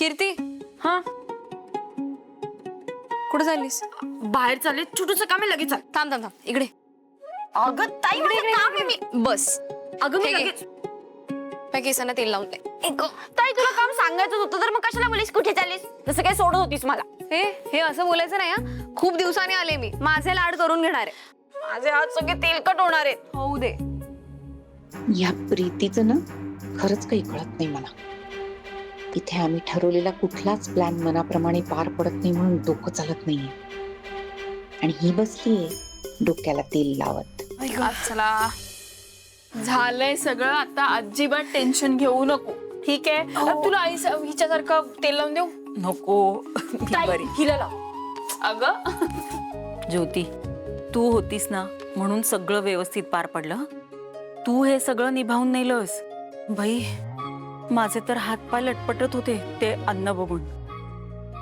कीर्ती, हा कुठे चाललीस? बाहेर चालले, छोटूचं काम आहे, लगेच चाल. थांब थांब थांब, इकडे अगं ताई, इकडे माझं काम आहे, इकडे बस. अगं मी हे घे. लगेच. मी केसांना तेल लावून दे. ताई तुला काम सांगायचं होतं तर मग कशाला बोलीस कुठे चाललीस? जसं काय सोडत होतीस मला. हे असं बोलायचं नाही हा. खूप दिवसांनी आले मी, माझे लाड करून घेणार आहे. माझे हात सगळे तेलकट होणार आहेत. होऊ दे. या प्रीतीचं ना खरंच काही कळत नाही मला. इथे आम्ही ठरवलेला कुठलाच प्लॅन मनाप्रमाणे पार पडत नाही म्हणून डोकं चालत नाहीये, आणि ही बसलीये डोक्याला तेल लावत. चला, झालंय सगळं आता. अजिबात टेन्शन घेऊ नको, ठीक आहे? तुला आई हिच्यासारखं तेल लावून देऊ नको. मी ताई, बरी. हिला लाव. अगं ज्योती, तू होतीस ना म्हणून सगळं व्यवस्थित पार पडलं. तू हे सगळं निभावून नेलंस. बाई, माझे तर हातपाय लटपटत होते ते अन्न बघून.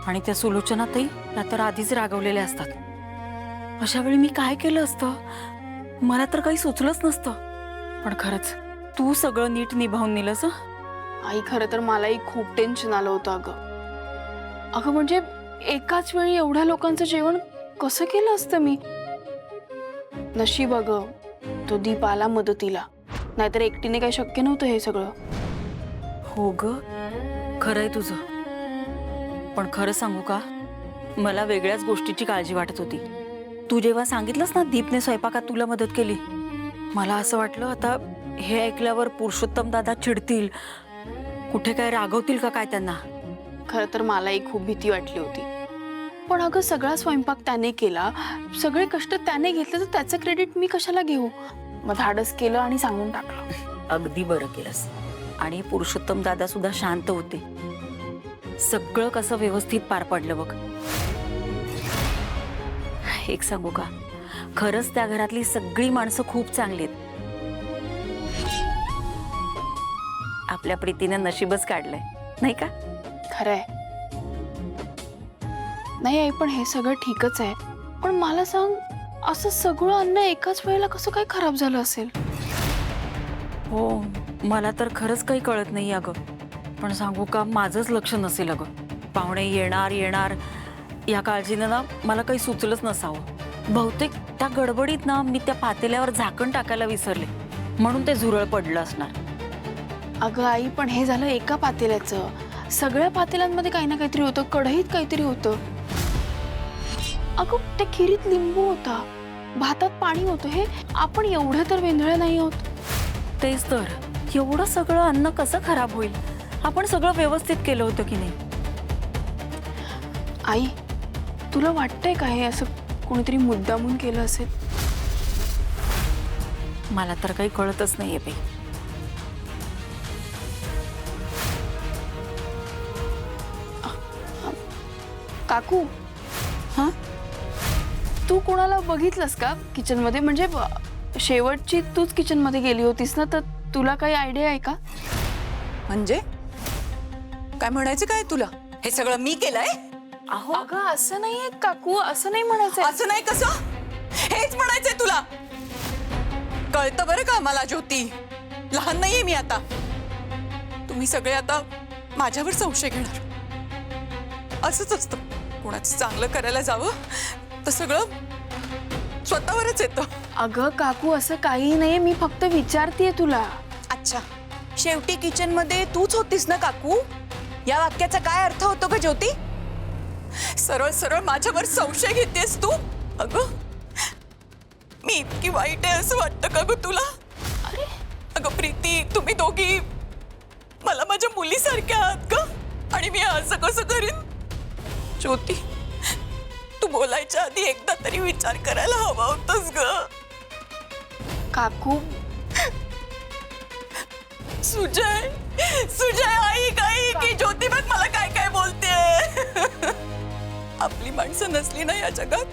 आणि त्या सुलोचनाताई त्या तर आधीच रागवलेल्या असतात. अशा वेळी मी काय केलं असतं? मला तर काही सुचलंच नसतं. पण खरंच तू सगळं नीट निभावून नेलंस. आई, खरं तर मलाही खूप टेन्शन आलं होतं अगं म्हणजे एकाच वेळी एवढ्या लोकांचं जेवण कसं केलं असतं मी. नशीब अगं तो दीप आला मदतीला, नाहीतर एकटीने काही शक्य नव्हतं हे सगळं. हो ग, खरंय तुझं. पण खरं सांगू का, मला वेगळ्याच गोष्टीची काळजी वाटत होती. तू जेव्हा सांगितलंस ना दीपने स्वयंपाकात तुला मदत केली, मला असं वाटलं आता हे ऐकल्यावर पुरुषोत्तम दादा चिडतील, कुठे काय रागवतील का काय त्यांना. खरं तर मलाही खूप भीती वाटली होती. पण अगं सगळा स्वयंपाक त्याने केला, सगळे कष्ट त्याने घेतले, तर त्याचं क्रेडिट मी कशाला घेऊ? मग धाडस केलं आणि सांगून टाकलं. अगदी बरं केलंस. आणि पुरुषोत्तम दादा सुद्धा शांत होते. सगळं कसं व्यवस्थित पार पडलं बघ. एक सांगू का, खरंच त्या घरातली सगळी माणसं खूप चांगली आहेत. आपल्या प्रीतीनं नशीबच काढलंय, नाही का? खरंय. नाही आई, पण हे सगळं ठीकच आहे. पण मला सांग, असं सगळं अन्न एकाच वेळेला कसं काय खराब झालं असेल? हो, मला तर खरंच काही कळत नाही अगं. पण सांगू का, माझंच लक्ष नसेल अगं. पाहुणे येणार येणार या काळजीनं ना मला काही सुचलंच नसावं. बहुतेक त्या गडबडीत ना मी त्या पातेल्यावर झाकण टाकायला विसरले, म्हणून ते झुरळ पडलं असणार. अगं आई, पण हे झालं एका पातेल्याचं. सगळ्या पातेल्यांमध्ये काही ना काहीतरी होतं, कढईत काहीतरी होतं. अगं त्या खिरीत लिंबू होता, भातात पाणी होतं. हे आपण एवढं तर वेंधळे नाही होत. तेच तर, एवढं सगळं अन्न कसं खराब होईल? आपण सगळं व्यवस्थित केलं होतं की नाही? आई, तुला वाटतंय का हे असं कोणीतरी मुद्दामून केलं असेल? मला तर काही कळतच नाहीये बाई. काकू, हा, तू कोणाला बघितलंस का किचन मध्ये? म्हणजे शेवटची तूच किचन मध्ये गेली होतीस ना, तर तुला काही आयडिया आहे का? म्हणजे काय म्हणायचं काय तुला? हे सगळं मी केलंय? अहो अगं, असं नाहीये काकू, असं नाही म्हणायचं. असं नाही. कसं? हेच म्हणायचंय तुला? कळतं बरं का मला ज्योती, लहान नाहीये मी आता. तुम्ही सगळे आता माझ्यावर संशय घेणार. असंच असतं, कोणाचं चांगलं करायला जावं तर सगळं स्वतःवरच येतं. अगं काकू, असं काही नाहीये, मी फक्त विचारतेय तुला. अच्छा, शेवटी किचन मध्ये तूच होतीस ना काकू? या वाक्याचा काय अर्थ होतो का ज्योती? सरळ सरळ माझ्यावर संशय घेतेस तू? अगं, मी इतकी वाईट आहे असं वाटतं का ग तुला? अरे अगं प्रीती, तुम्ही दोघी मला माझ्या मुलीसारख्या आहात का? आणि मी असं कसं करीन? ज्योती, तू बोलायच्या आधी एकदा तरी विचार करायला हवा होतास ग. काकू, सुजय, सुजय, ऐक ऐक की ज्योती बघ मला काय काय बोलते. आपली माणसं नसली ना या जगात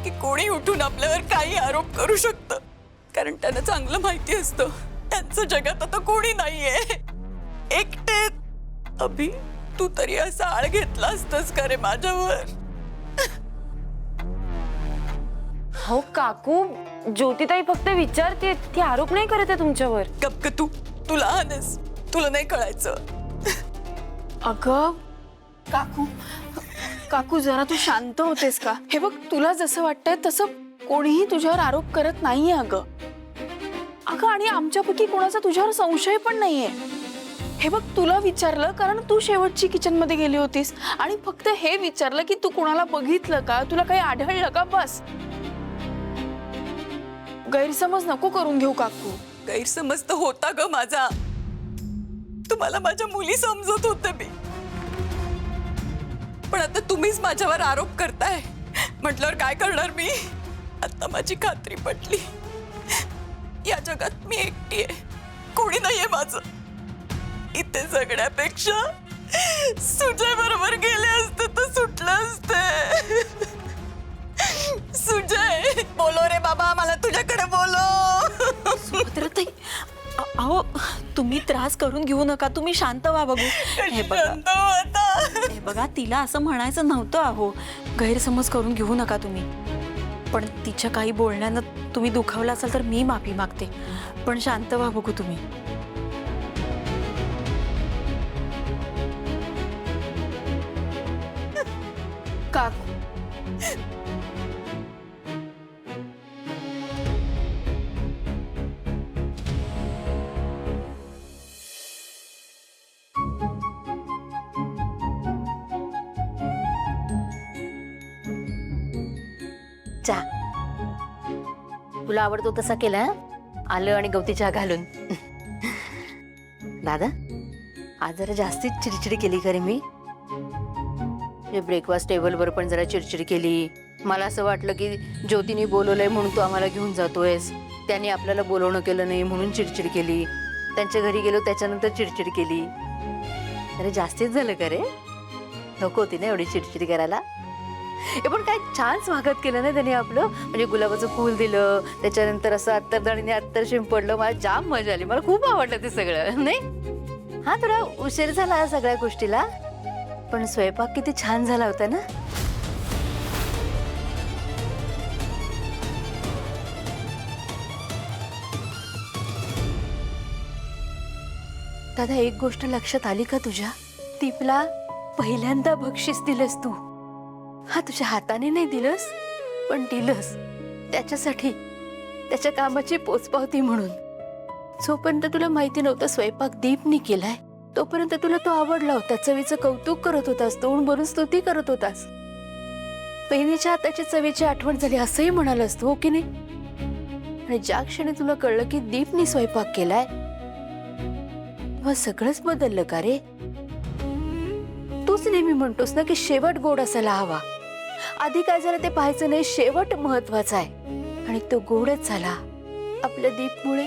की कोणी उठून आपल्यावर काही आरोप करू शकतं, कारण त्यांना चांगलं माहिती असतं त्यांचं जगात आता कोणी नाहीये, एकटे. अभि, तू तरी असा आळ घेतला असतस का रे माझ्यावर? हो काकू, ज्योतिताई फक्त विचारते, ती आरोप नाही करत आहे तुमच्यावर. गप ग तू लहानस, तुला नाही कळायचं. अगं काकू काकू जरा तू शांत होतेस का? हे बघ तुला जसं वाटतंय तसं कोणीही तुझ्यावर आरोप करत नाहीये अगं. अगं आणि आमच्यापैकी कोणाचा तुझ्यावर संशय पण नाहीये. हे बघ तुला विचारलं कारण तू शेवटची किचन मध्ये गेली होतीस आणि फक्त हे विचारलं की तू कोणाला बघितलं का, तुला काही आढळलं का, बस. गैरसमज नको करून घेऊ काकू. गैरसमज तर होता ग माझा. तुम्हाला माझ्या मुली समजत होते मी, पण आता तुम्हीच माझ्यावर आरोप करताय म्हटल्यावर काय करणार मी? आता माझी खात्री पटली, या जगात मी एकटी आहे, कोणी नाहीये माझं. इथे जगण्यापेक्षा सुजय बरोबर गेले असते तर सुटलं असते. सुजय बोलो रे बाबा, मला तुझ्याकडे बोलो. सुभद्राताई, अहो तुम्ही त्रास करून घेऊ नका, तुम्ही शांत व्हा बघू. हे बघा, हे बघा, तिला असं म्हणायचं नव्हतं अहो. गैरसमज करून घेऊ नका तुम्ही. पण तिच्या काही बोलण्यानं तुम्ही दुखावलं असाल तर मी माफी मागते, पण शांत व्हा बघू तुम्ही. काकू चहा तुला आवडतो तसा केला, आलं आणि गवती चहा घालून. दादा, आज जरा जास्तीच चिडचिडी केली खरी मी. ब्रेकफास्ट टेबलवर पण जरा चिडचिड केली. मला असं वाटलं की ज्योतीने बोलवलंय म्हणून तू आम्हाला घेऊन जातोयस, त्याने आपल्याला बोलवणं केलं नाही म्हणून चिडचिड केली. त्यांच्या घरी गेलो त्याच्यानंतर चिडचिड केली. अरे जास्तीच झालं का रे? नको होती ना एवढी चिडचिड करायला. हे पण काय छान स्वागत केलं ना त्याने आपलं. म्हणजे गुलाबाचं फूल दिलं, त्याच्यानंतर असं अत्तरदाणीने अत्तर शिंपडलं. मला जाम मजा आली, मला खूप आवडलं ते सगळं. नाही हा थोडा उशीर झाला या सगळ्या गोष्टीला, पण स्वयंपाक किती छान झाला होता ना. दादा, एक गोष्ट लक्षात आली का तुझ्या? दीपला पहिल्यांदा बक्षीस दिलंस तू. हा तुझ्या हाताने नाही दिलंस, पण दिलंस त्याच्यासाठी, त्याच्या कामाची पोचपावती म्हणून. जोपर्यंत तुला माहिती नव्हतं स्वयंपाक दीपनी केलाय, तोपर्यंत तुला तो आवडला होता. चवीचं कौतुक करत होतास, तोंड भरून स्तुती करत होतास. बहिणीच्या हाताची चवीची आठवण झाली असंही म्हणालास तू, हो की नाही? आणि ज्या क्षणी तुला कळलं की दीपनी स्वयंपाक केलाय, मग सगळंच बदललं का रे? तूच नेहमी म्हणतोस ना की शेवट गोड असायला हवा. आधी काय झालं ते पाहायचं नाही, शेवट महत्वाचा आहे. आणि तो गोडच झाला आपल्या दीपमुळे.